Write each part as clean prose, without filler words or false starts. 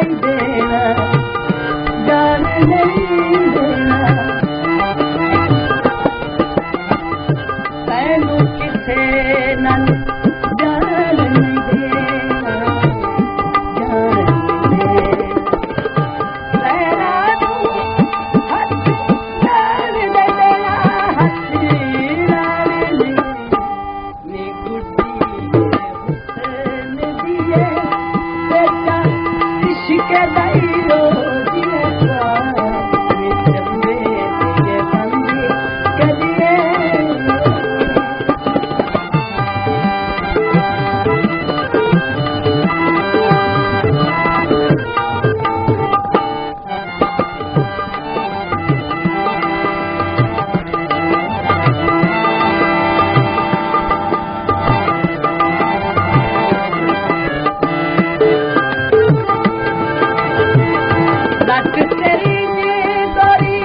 नहीं देना, जान नहीं देना, तैनू किथे नल जान नहीं देना, जान नहीं देना, तैनू हथ नाल दे देना, हथ नाल नी गुड्डी हुसैन दिए बेटा इश्क दई रोजिए चंबे दिए बंदी कलिए लट तेरी जी गोरी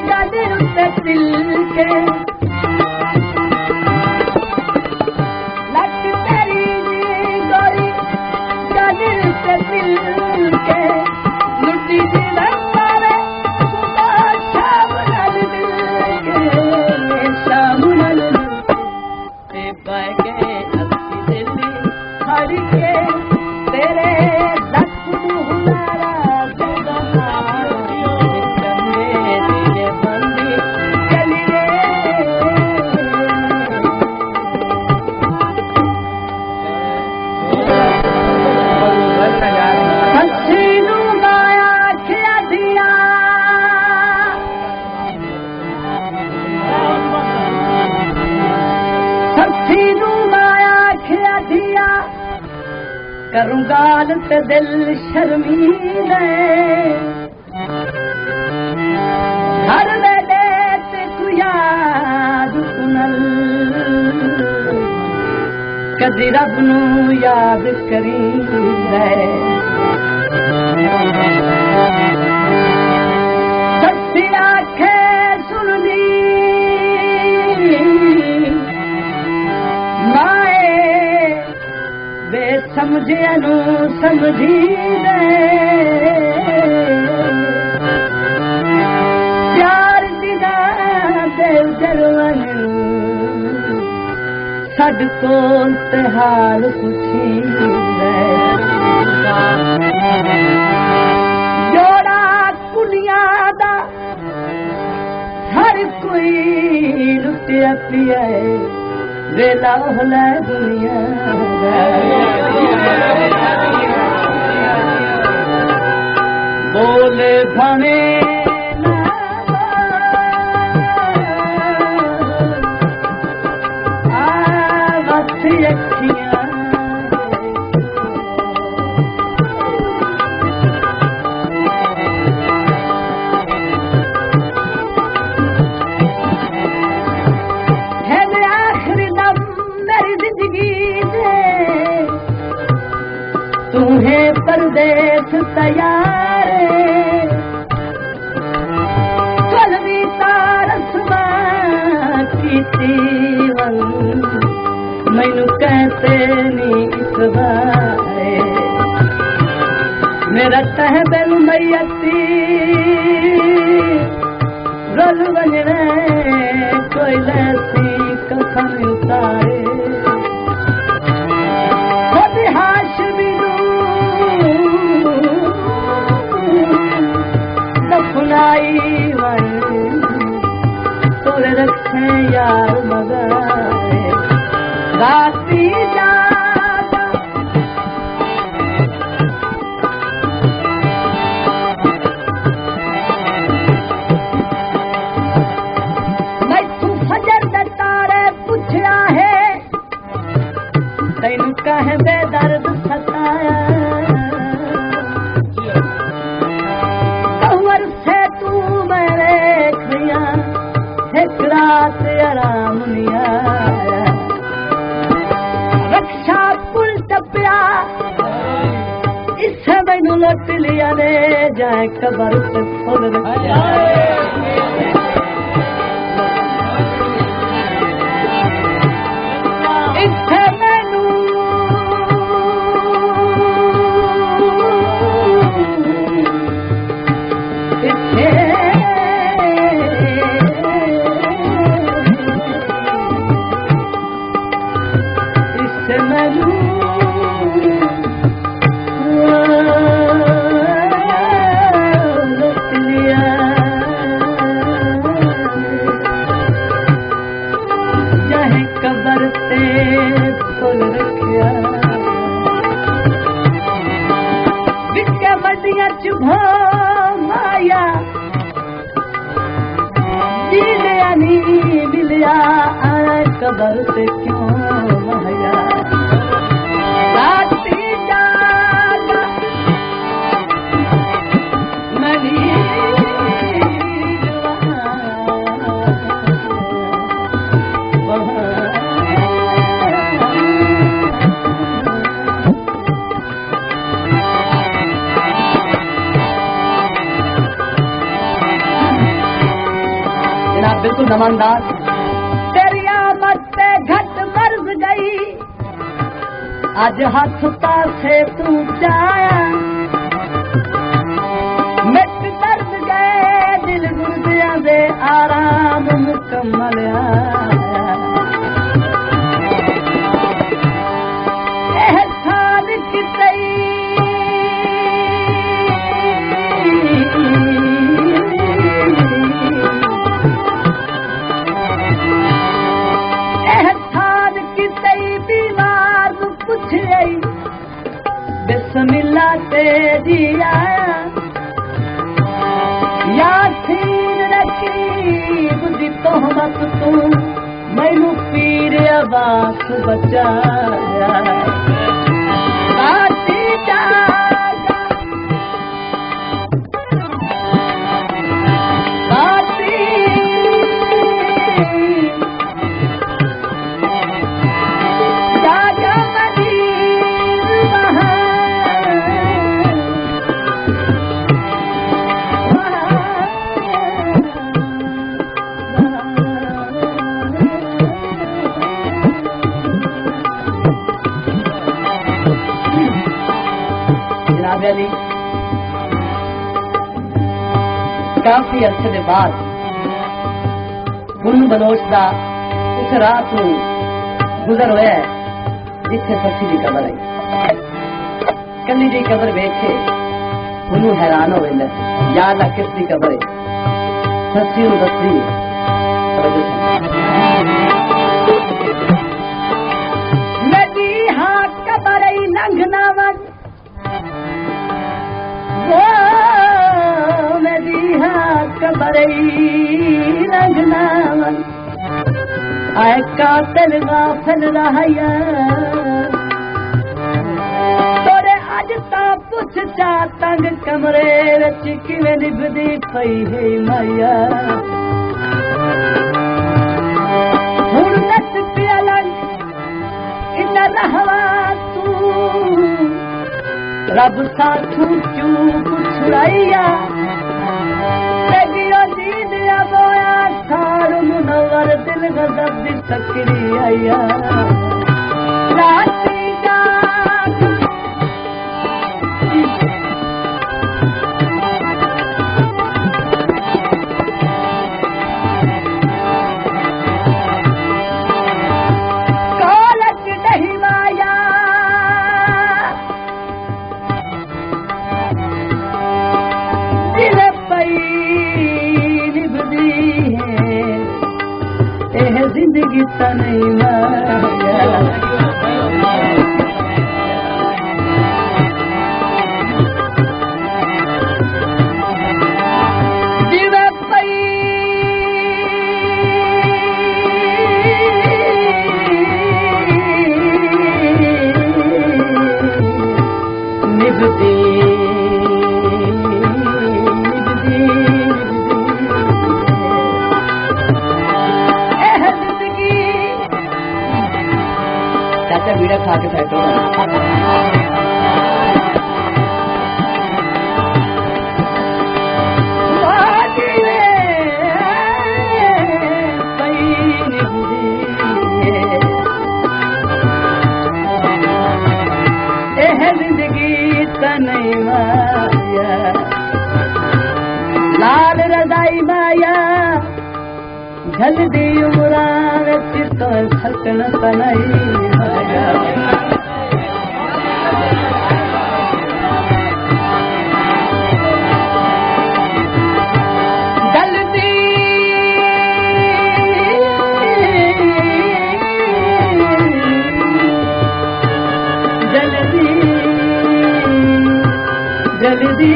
गदर से दिल के, लट तेरी जी गोरी गदर से दिल के, लुटी जी लंबारे सुबह शाम नल दिल के, शाम नल ते बह गए अस्सी दिल्ली खड़ के, तेरे लख हुलारा करूं गाल ते दिल शर्मीले, हर वेले ते तू याद सुनल, कदी रब नू याद करी ले, सच्ची आखे सुनदी समझे नू समझी दे, प्यार दिना दे जरवन सद कोल ते हाल पुछी दे, जोड़ा कुलिया दा हर कोई लुटिया पिया वेला होला दुनिया बोले भाने अखियां तुम्हें परदेस तैयार चलवी तारसमा की तीवन मैनू कहते नी इस बारे, मेरा तहबेल मैयती रल वजने कोई लैसी कफन उतारे, दफनाई वन तोरे रखे यार मगर राती जागा मैं तू फजर दे तारे पुछया है, तैनू कहे बेदर्द सताया, एक रात आराम नहीं आया, रक्षा पुल टपया इसे मैनू लुट लिया ने जाए कबर पे फुल रखा, इसे मैनू भो माया मिलिया नहीं मिलिया कबर से क्यों माया राती जागा मनी बिल्कुल नमनदार तेरी आमद से घट मर्ज गई आज हाथ पासे तू जाया मिट दर्द गए दिल गुर्दिया दे आराम मुकम्मल एहसान कितई बिस्मिल्ला तेरी आया यासीन रखी बुद्धि तोहमत तू मैनू पीर अबास बचाया राती जागा राती जागा काफी अरसे के बाद गुन बलोच का उस रात को गुजर होया जिथे सची की कबर आई कली जी कबर वेखे गुनू हैरान हो गया याद आ किसकी कबर है सची दसी नदी हाँ कबर लंघना वन रंगनावन आए कातिल गाफिल रहा तोरे अज ता पुछ चा तंग कमरे विच किवें निभदी पई है माया हुण दस पिया लंग इन रहवा तू रब साथू चूक छुड़ाइया मुनवर दिल गजब दी तकरी आया राती जागा कॉलेज नहीं माया दिल पई निभदी जिंदगी तनई माया दिवे पई निभदी बीड़ा खा के बैठो जिंदगी तनई माया लाल रजाई माया जल्दी उमरान चितो छकन तनई माया जल्दी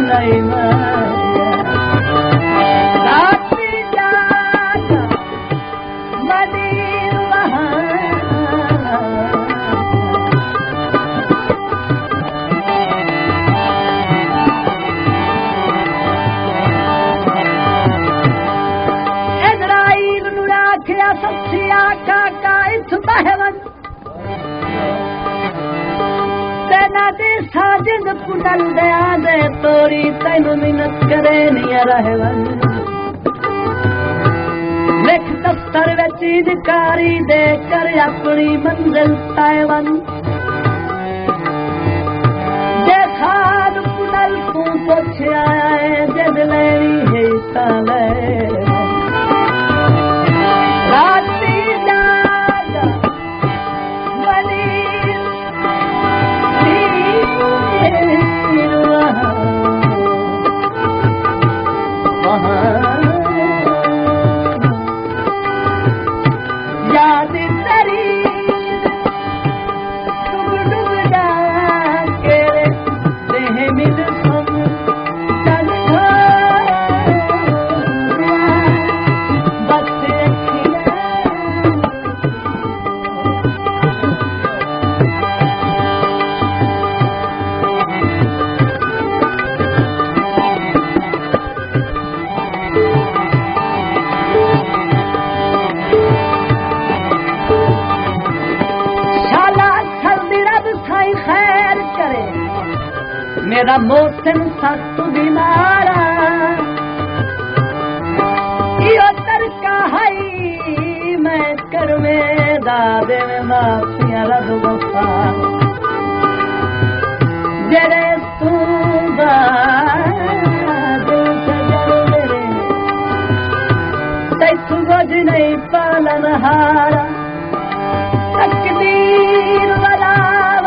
नहीं माया राती जाग मदीर वहाँ इज़राइल नुराखिया सच्चिया काका इथ बहवन दे साजिद कुटल दया दे तोरी तैनू मिन्नत करे निया रहवन लिख दफ्तर विच इनकारी दे कर अपनी मंजिल तैवन जे खाद कुटल तू पुछया है जिद लेनी है ताले राती जाग मदीर याद तेरी डूब डूब के देह मिल सम चल बस मेरा मोहसिन सख्त बीमारा यो तरका है मैं कर में दादे में माफिया रब वफा जरे सूबा दिल सजल मेरे तैथु गज नहीं पालन हारा तकदीर वाला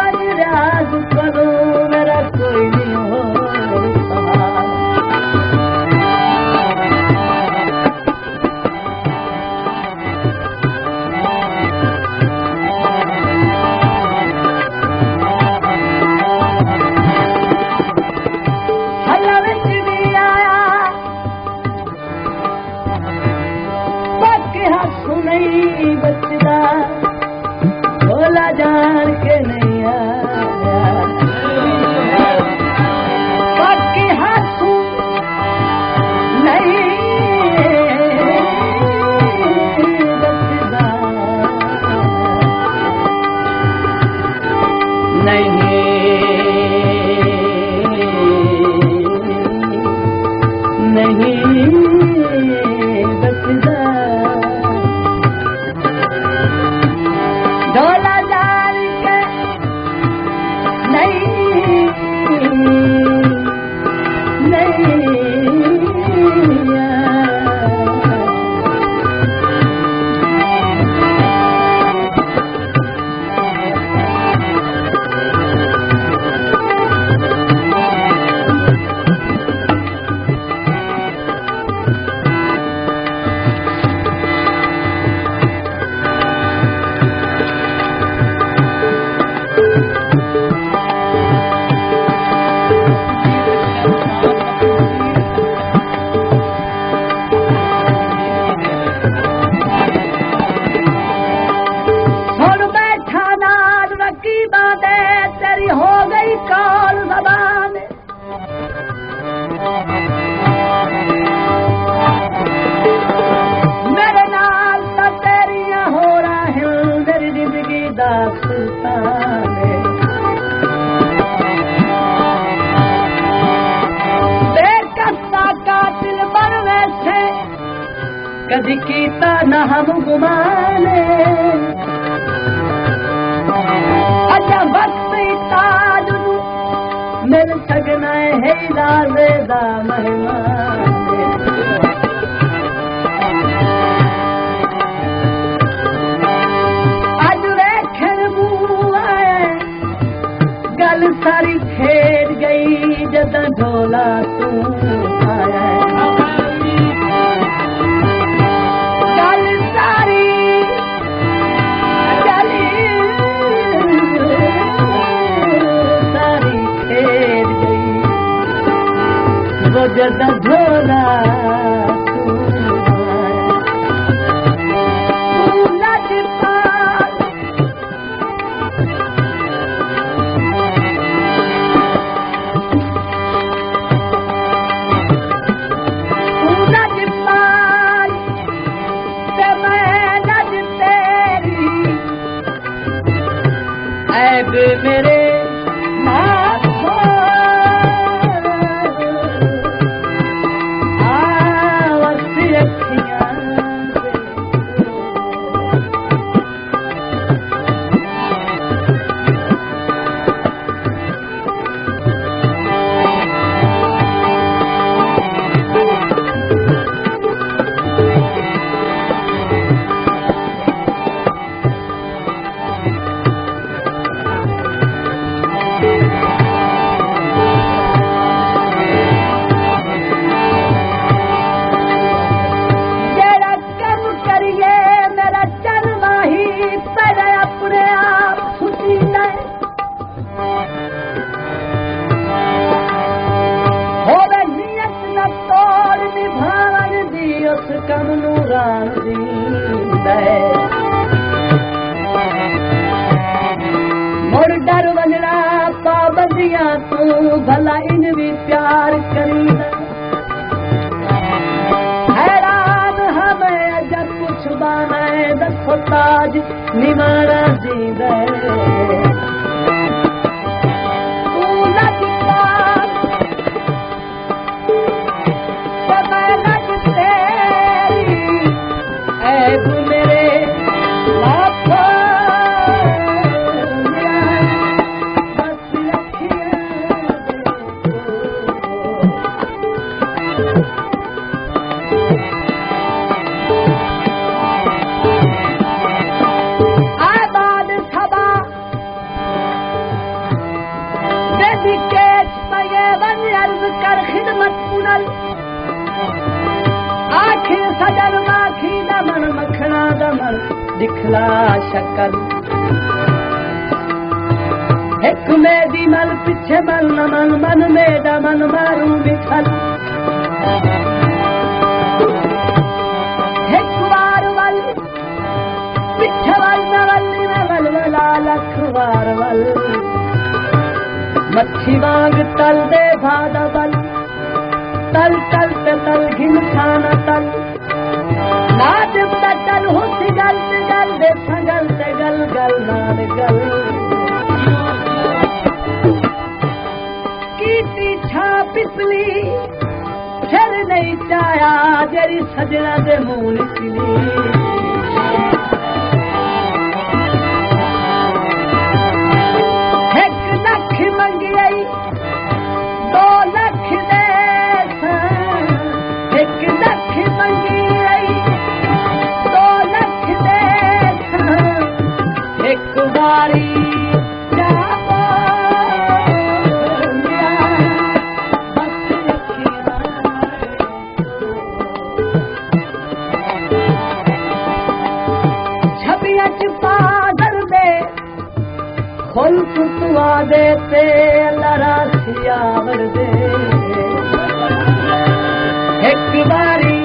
वजराज करो मेरा कोई नहीं हो हल्ला विच भी आया बाकी हंसू नहीं बचदा भोला जान के नहीं आया बाकी हंसू नहीं बचदा नहीं बचदा ढोला जान के कदी कीता न हम गुमाने अच्छा वक्त ताज मिल सकना है राज़ेदा मेहमान अज वेखण मुँह आए गल सारी खेड़ गई जदा ढोला तू आया जद धोला मेरे मोर डर वंजड़ा पाबंदियां तू भला इन भी प्यार करी हैरान हमें जब कुछ बाने दसो ताज निमारा जींद दिखला शक्ल एक मेरी मल पिछे मन मन मन मेरा मन मारू बिखल एक बार वल पिछे वल नवल वला लख बार वल मच्छी वांग तल दे भादा बल तल तल ते तल घिन खाना तल नाद तल होती गल दे संगल ते गल गल नाद गल कीती छा पिपली फिर नहीं चाया जेरी सजना दे मुंह निकली एक लख मंगी आई 2 लख दे एक लख मंगी एक बारी छबिया पादर दे खोल तुआ देते लड़ा सियावर दे एक बारी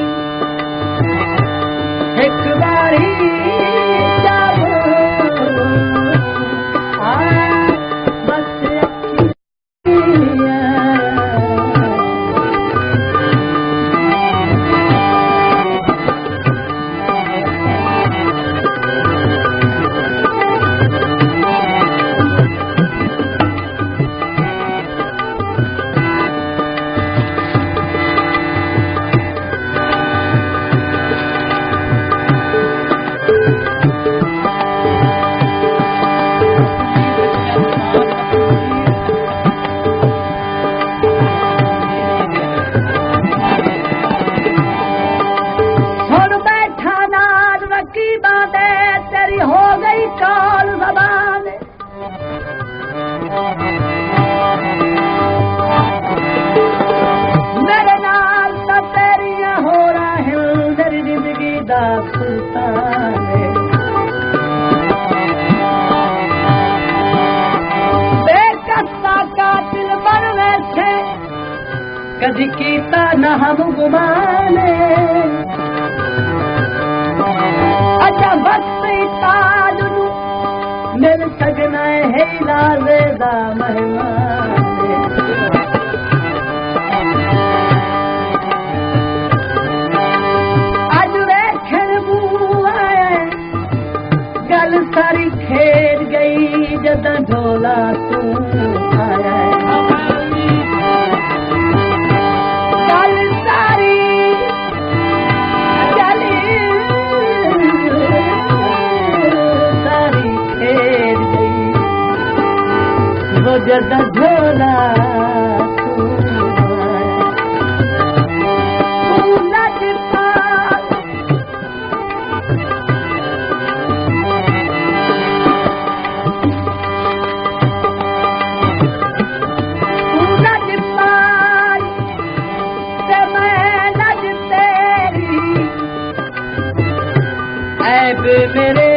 कदी कीता गुमाने अच्छा वक्त ताज मिल सगना है लाजेदा मेहमान अज वेखण बुआ गल सारी खेड गई जदा ढोला तू आया गल सारी गली सारी खेड गई वो जदा ढोला तू मेरे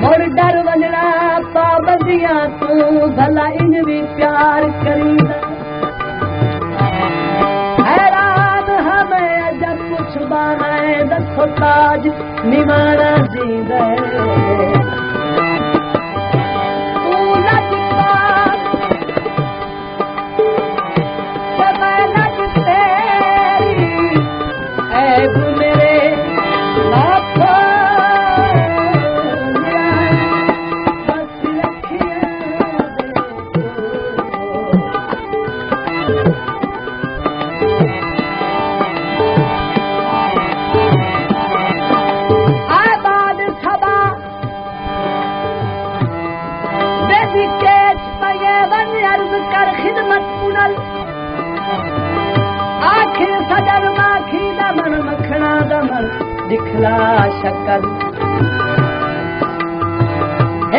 मुड़ डर वंजना पाबंदियां तू भला इन भी प्यार करींदा हैरान हमें जब कुछ बनाए दसो ताज निवारा दींदा दिखला शक्ल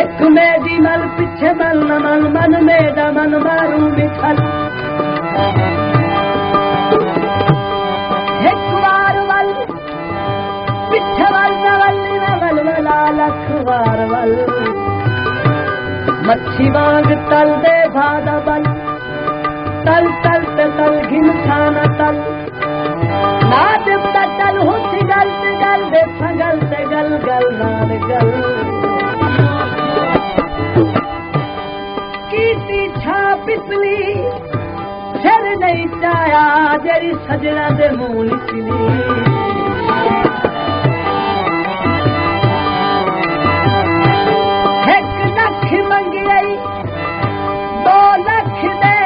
एक मेरी मल पीछे मल न मल मन मेरा मन मारू मिठल एक बार वल पीछे वल न वल वला लख बार वल मच्छी वांग तल दे भादा बल तल तल ते तल घिमछाना तल नाद तल होती गल दे फगल ते गल गल नाल गल कीती छा पिपली सिर नहीं चाया जेरी सजना दे मुंह निकली एक लख मंगी 2 लख दे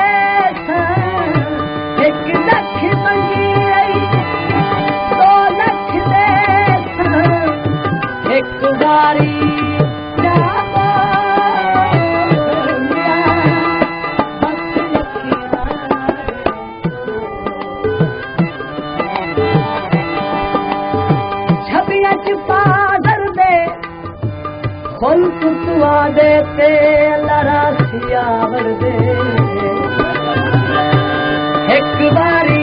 एक लख मंगी एक बारी छबिया च पादर दे खोल तुआ देते लरासिया वर दे एक बारी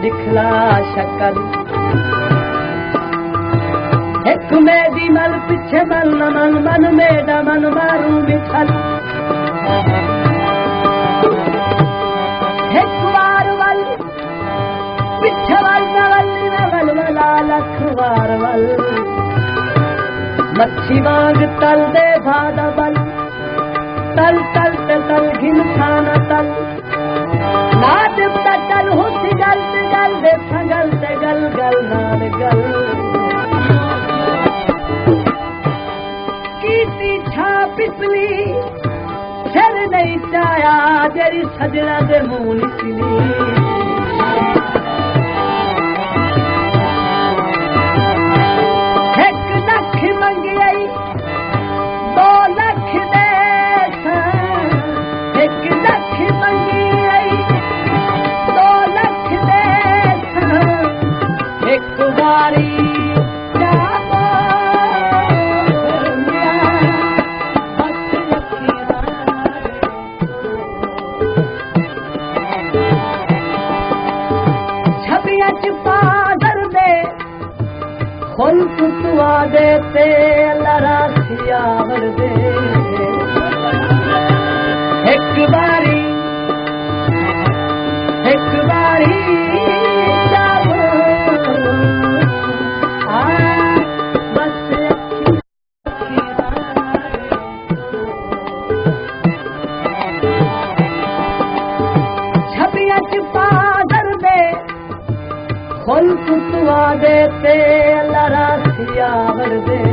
दिखला शक्ल एक मेरी मल पीछे मल न मल मन मेरा मन मारू मिठल एक बार वल पीछे वल न वल वला लख बार वल मच्छी वांग तल दे भादा बल तल तल तल घिन खाना तल नाद तल हुस गल दे सगल ते गल गल नाल गल कीती छा पिपली सिर नहीं चाया जेरी सजना दे मुंह निकली कुतवा देते लरा सियावर दे एक बारी बस छबिया पादर दे खुल कुतवा देते लरा सियावर दे